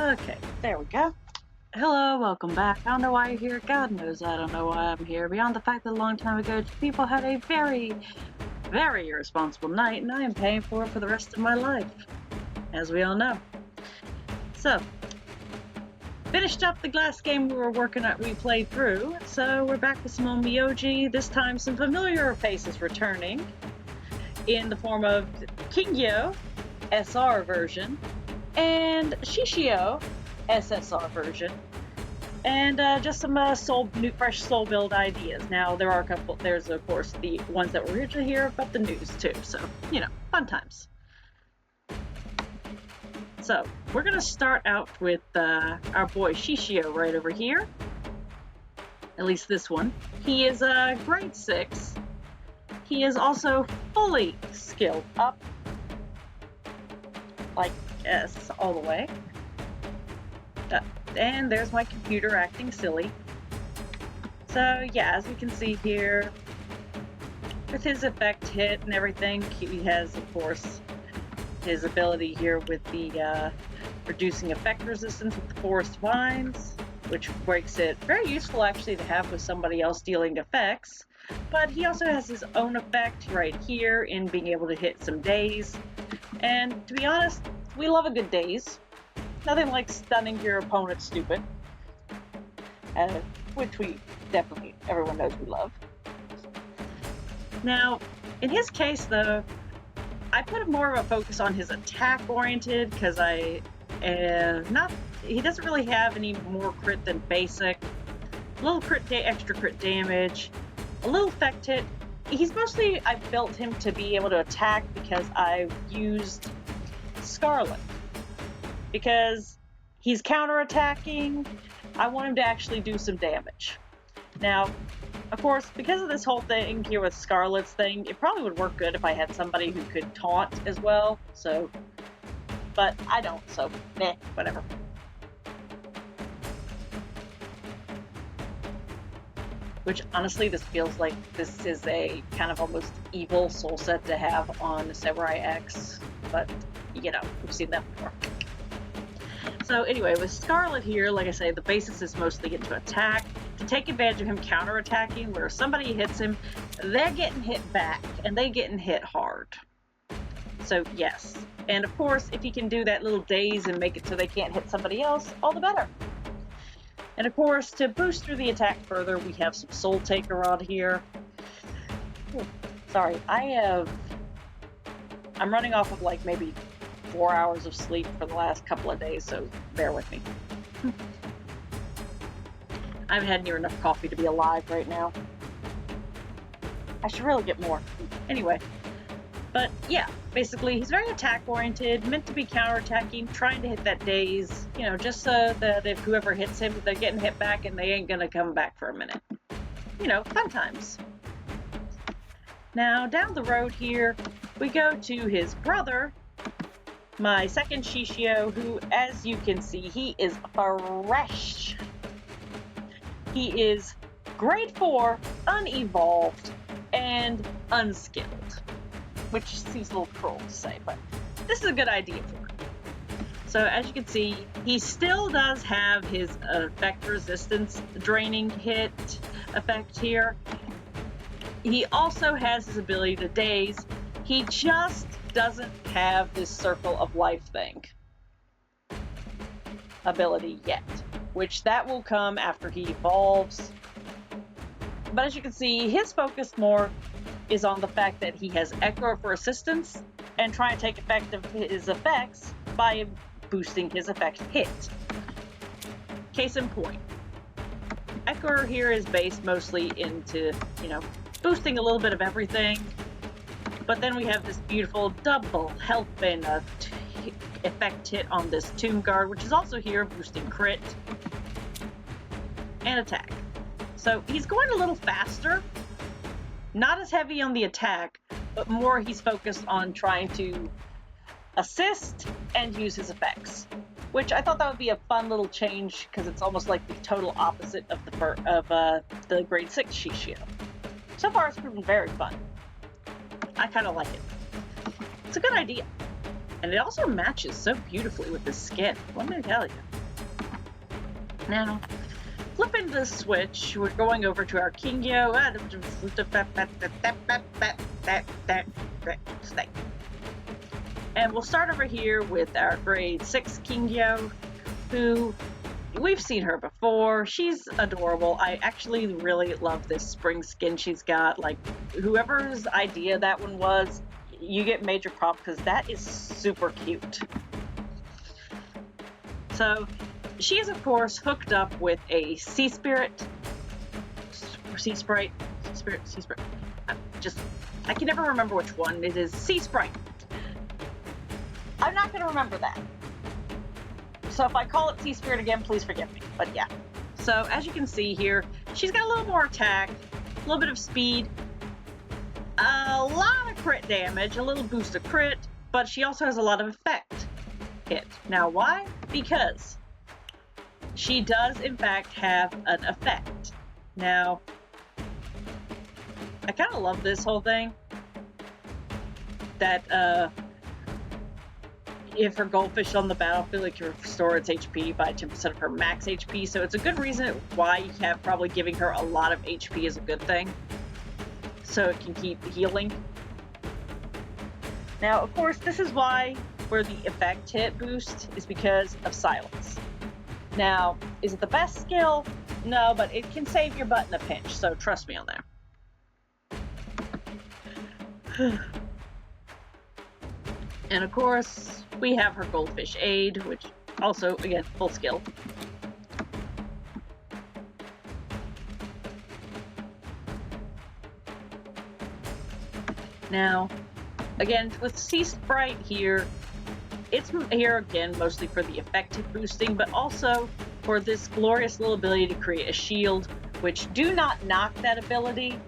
Okay, there we go. Hello, welcome back. I don't know why you're here. God knows I don't know why I'm here. Beyond the fact that a long time ago, people had a very, very irresponsible night, and I am paying for it for the rest of my life, as we all know. So, finished up the last game we were working at, we played through, so we're back with some Onmyoji. This time, some familiar faces returning in the form of Kingyo, SR version, and Shishio, SSR version, and just some new fresh soul build ideas. Now there are a couple. There's of course the ones that were originally here, but the news too. So fun times. So we're gonna start out with our boy Shishio right over here. At least this one. He is grade 6. He is also fully skilled up, like S all the way. And there's my computer acting silly. So yeah, as we can see here, with his effect hit and everything, he has, of course, his ability here with the reducing effect resistance with the forest vines, which makes it very useful actually to have with somebody else dealing effects. But he also has his own effect right here in being able to hit some daze. And to be honest, we love a good daze. Nothing like stunning your opponent stupid, which we definitely, everyone knows we love. Now, in his case though, I put more of a focus on his attack oriented because he doesn't really have any more crit than basic. A little extra crit damage, a little effect hit. He's mostly, I built him to be able to attack because I've used Scarlet. Because he's counterattacking, I want him to actually do some damage. Now, of course, because of this whole thing here with Scarlet's thing, it probably would work good if I had somebody who could taunt as well, so... But I don't, so whatever. Which, honestly, this feels like this is a kind of almost evil soul set to have on Samurai X, but, we've seen that before. So anyway, with Scarlet here, like I say, the basics is mostly get to attack, to take advantage of him counterattacking, where if somebody hits him, they're getting hit back, and they getting hit hard. So yes, and of course, if he can do that little daze and make it so they can't hit somebody else, all the better. And of course, to boost through the attack further, we have some Soul Taker on here. Sorry, I'm running off of like maybe 4 hours of sleep for the last couple of days, so bear with me. I haven't had near enough coffee to be alive right now. I should really get more. Anyway, but yeah, basically he's very attack oriented, meant to be counterattacking, trying to hit that daze, just so that if whoever hits him, they're getting hit back and they ain't gonna come back for a minute. Fun times. Now, down the road here, we go to his brother, my second Shishio, who, as you can see, he is fresh. He is grade 4, unevolved, and unskilled. Which seems a little cruel to say, but this is a good idea for him. So, as you can see, he still does have his effect resistance draining hit effect here. He also has his ability to daze. He just doesn't have this circle of life thing ability yet, which that will come after he evolves. But as you can see, his focus more is on the fact that he has Echo for assistance and try and take effect of his effects by boosting his effect hit. Case in point, Echo here is based mostly into, boosting a little bit of everything. But then we have this beautiful double health and effect hit on this Tomb Guard, which is also here boosting crit and attack. So he's going a little faster, not as heavy on the attack, but more he's focused on trying to assist and use his effects, which I thought that would be a fun little change because it's almost like the total opposite of the grade 6 Shishio. So far, it's proven very fun. I kind of like it. It's a good idea. And it also matches so beautifully with the skin, let me tell you. Now, flipping the switch, we're going over to our Kingyo. And we'll start over here with our grade 6 Kingyo, who we've seen her before. She's adorable. I actually really love this spring skin she's got. Like, whoever's idea that one was, you get major props because that is super cute. So she is, of course, hooked up with a sea sprite. I can never remember which one it is. Sea sprite. I'm not going to remember that. So if I call it sea spirit again, please forgive me. But yeah. So as you can see here, she's got a little more attack, a little bit of speed, a lot of crit damage, a little boost of crit, but she also has a lot of effect hit. Now why? Because she does in fact have an effect. Now, I kind of love this whole thing. That if her goldfish on the battlefield, it can restore its HP by 10% of her max HP. So it's a good reason why you have probably giving her a lot of HP is a good thing. So it can keep healing. Now, of course, this is why where the effect hit boost is because of silence. Now, is it the best skill? No, but it can save your butt in a pinch. So trust me on that. And of course, we have her goldfish aid, which also, again, full skill. Now, again, with Sea Sprite here, it's here again mostly for the effective boosting, but also for this glorious little ability to create a shield, which do not knock that ability.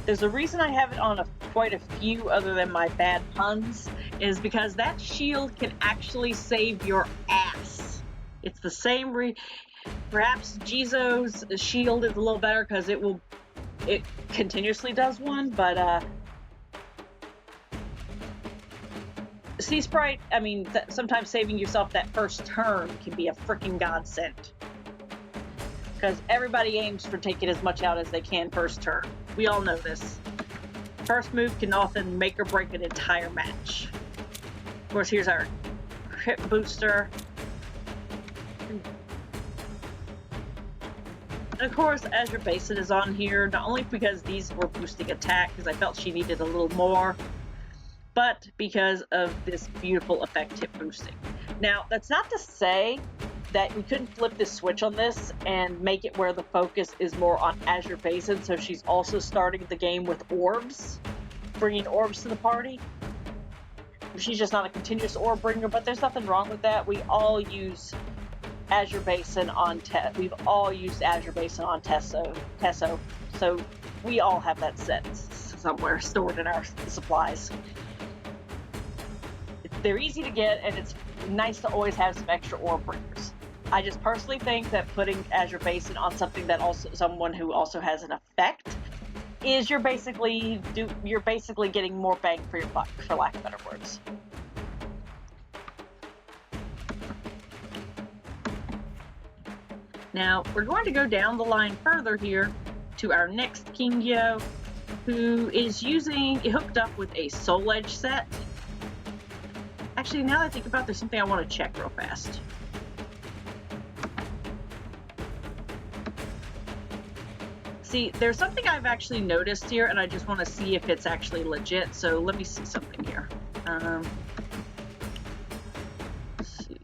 There's a reason I have it on quite a few other than my bad puns, is because that shield can actually save your ass. It's the same perhaps Jizo's shield is a little better because it continuously does one, but Sea Sprite, I mean, sometimes saving yourself that first turn can be a freaking godsend. Because everybody aims for taking as much out as they can first turn. We all know this. First move can often make or break an entire match. Of course, here's our crit booster. And of course, Azure Basin is on here, not only because these were boosting attack, because I felt she needed a little more, but because of this beautiful effect hit boosting. Now, that's not to say that we couldn't flip this switch on this and make it where the focus is more on Azure Basin, so she's also starting the game with orbs, bringing orbs to the party. She's just not a continuous orb bringer, but there's nothing wrong with that. We all use Azure Basin on we've all used Azure Basin on Tesso, so we all have that set somewhere stored in our supplies. They're easy to get, and it's nice to always have some extra orb bringers. I just personally think that putting Azure Basin on something that also someone who also has an effect is you're basically getting more bang for your buck, for lack of better words. Now we're going to go down the line further here to our next Kingyo, who is hooked up with a Soul Edge set. Actually, now that I think about it, there's something I want to check real fast. See, there's something I've actually noticed here, and I just want to see if it's actually legit, so let me see something here. Let's see.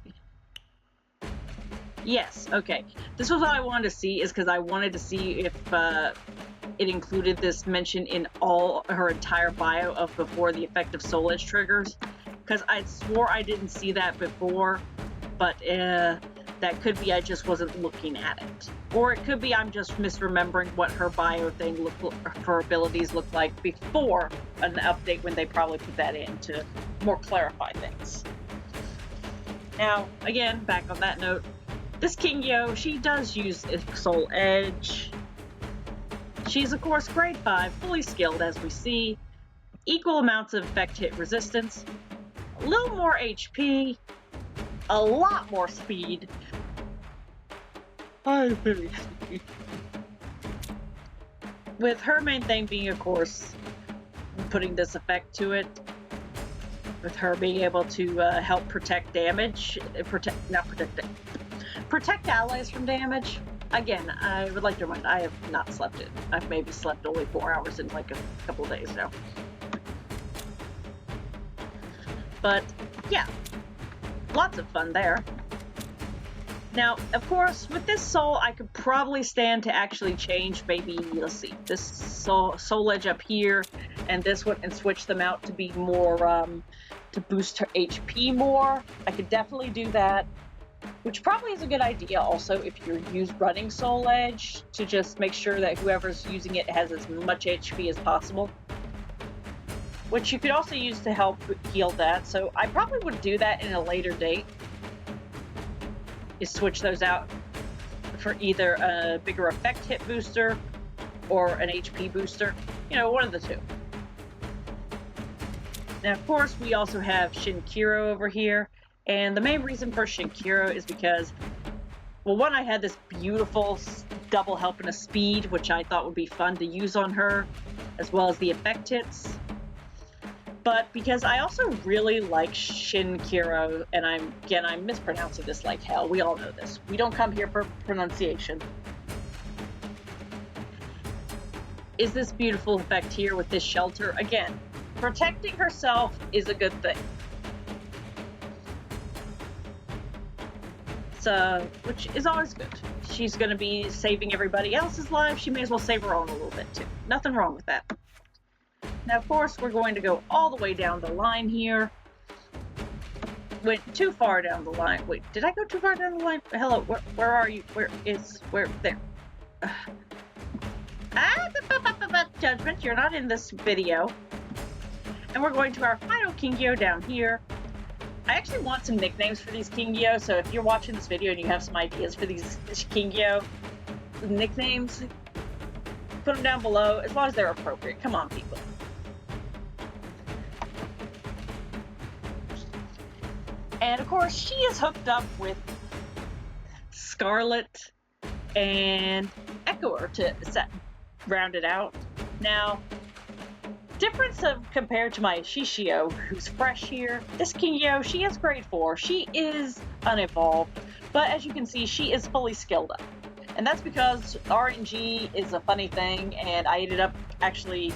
Yes, okay. This was what I wanted to see, is because I wanted to see if it included this mention in all her entire bio of before the effect of Soul Edge triggers. Because I swore I didn't see that before, but that could be I just wasn't looking at it. Or it could be I'm just misremembering what her bio thing her abilities looked like before an update when they probably put that in to more clarify things. Now, again, back on that note, this Kingyo, she does use Soul Edge. She's, of course, grade 5, fully skilled as we see. Equal amounts of effect hit resistance. a little more HP, a lot more speed. I'm very sleepy. With her main thing being, of course, putting this effect to it, with her being able to help protect damage, protect allies from damage. Again, I would like to remind, I have not slept it. I've maybe slept only 4 hours in like a couple days now. But yeah, lots of fun there. Now, of course, with this soul, I could probably stand to actually change maybe, let's see, this soul edge up here and this one, and switch them out to be more, to boost her HP more. I could definitely do that, which probably is a good idea also if you're running soul edge, to just make sure that whoever's using it has as much HP as possible. Which you could also use to help heal that, so I probably would do that in a later date. Is switch those out for either a bigger effect hit booster or an HP booster. You know, one of the two. Now, of course, we also have Shinkiro over here. And the main reason for Shinkiro is because, well, one, I had this beautiful double help and a speed, which I thought would be fun to use on her, as well as the effect hits. But because I also really like Shinkiro, and I'm mispronouncing this like hell, we all know this. We don't come here for pronunciation. Is this beautiful effect here with this shelter? Again, protecting herself is a good thing. So, which is always good. She's going to be saving everybody else's life. She may as well save her own a little bit too. Nothing wrong with that. Now, of course, we're going to go all the way down the line here. Went too far down the line. Wait, did I go too far down the line? Hello, where are you? Where? There. Judgment, you're not in this video. And we're going to our final Kingyo down here. I actually want some nicknames for these Kingyo, so if you're watching this video and you have some ideas for these Kingyo nicknames, put them down below, as long as they're appropriate. Come on, people. And of course, she is hooked up with Scarlet and Echoer to round it out. Now, difference of compared to my Shishio, who's fresh here, this Kingyo, she is grade 4. She is unevolved, but as you can see, she is fully skilled up. And that's because RNG is a funny thing, and I ended up actually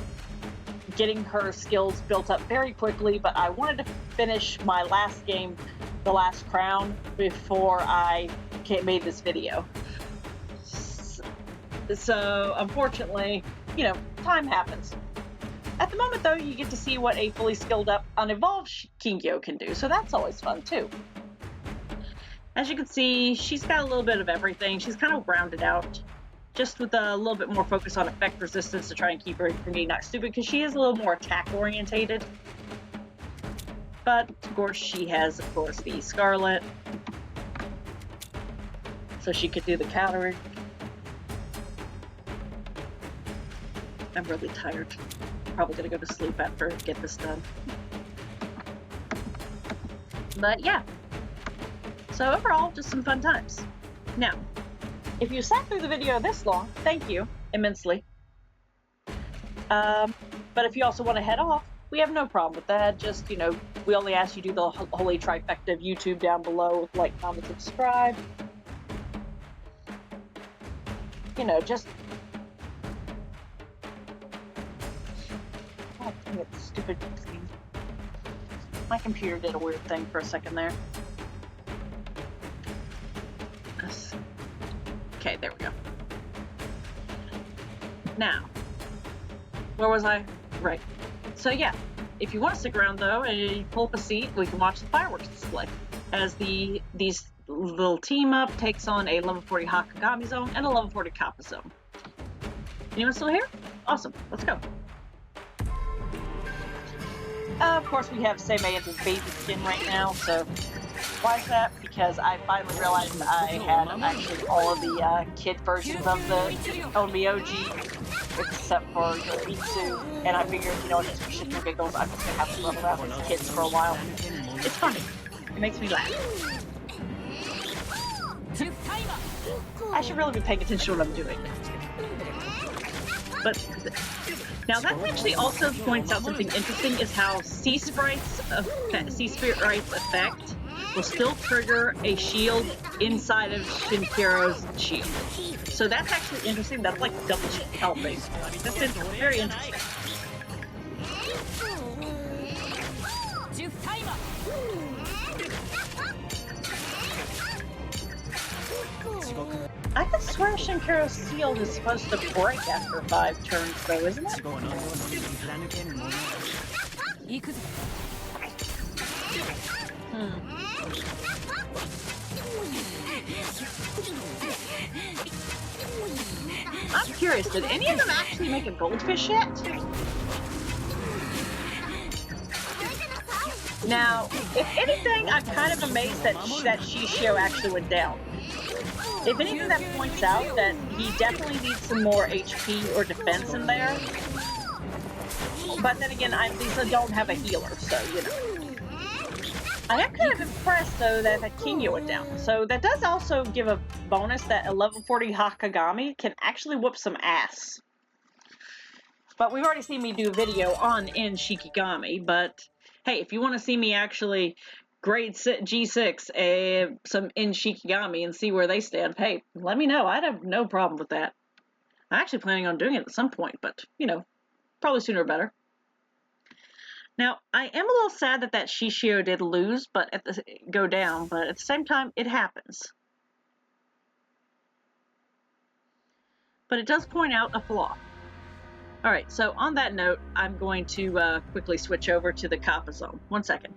getting her skills built up very quickly, but I wanted to finish my last game, the last crown, before I made this video. So, unfortunately, you know, time happens. At the moment, though, you get to see what a fully skilled up, unevolved Kingyo can do, so that's always fun, too. As you can see, she's got a little bit of everything. She's kind of rounded out, just with a little bit more focus on effect resistance to try and keep her from being not stupid, because she is a little more attack-orientated. But, of course, she has, of course, the Scarlet, so she could do the countering. I'm really tired. Probably gonna go to sleep after I get this done. But yeah. So overall, just some fun times. Now, if you sat through the video this long, thank you immensely. But if you also want to head off, we have no problem with that. Just, you know, we only ask you to do the holy trifecta of YouTube down below with like, comment, subscribe. You know, just... Oh, dang it, stupid thing. My computer did a weird thing for a second there. Okay, there we go. Now, where was I? Right. So yeah, if you want to stick around though and you pull up a seat, we can watch the fireworks display as these little team up takes on a level 40 Hahakagami zone and a level 40 Kappa zone. Anyone still here? Awesome. Let's go. Of course, we have Seimei in his baby skin right now, so why is that? Because I finally realized I had actually all of the kid versions of the Onmyoji, except for Yoritsu, and I figured, you know, just for shits and giggles, I'm just gonna have to run around with kids for a while. It's funny. It makes me laugh. I should really be paying attention to what I'm doing. But now that actually also points out something interesting, is how Sea Spirit Right's effect will still trigger a shield inside of Shinkiro's shield. So that's actually interesting. That's like double helping. That's very interesting. I could swear Shinkiro's shield is supposed to break after 5 turns, though, isn't it? I'm curious, did any of them actually make a goldfish yet? Now, if anything, I'm kind of amazed that Shishio actually went down. If anything, that points out that he definitely needs some more HP or defense in there. But then again, I at least don't have a healer, so, you know. I am kind of impressed, though, that Kingyo went down. So that does also give a bonus that a level 40 Hahakagami can actually whoop some ass. But we've already seen me do a video on in Shikigami, but hey, if you want to see me actually grade G6 some in Shikigami and see where they stand, hey, let me know. I'd have no problem with that. I'm actually planning on doing it at some point, but, you know, probably sooner or better. Now, I am a little sad that Shishio did lose, but go down, but at the same time, it happens. But it does point out a flaw. Alright, so on that note, I'm going to quickly switch over to the Kappa zone. 1 second.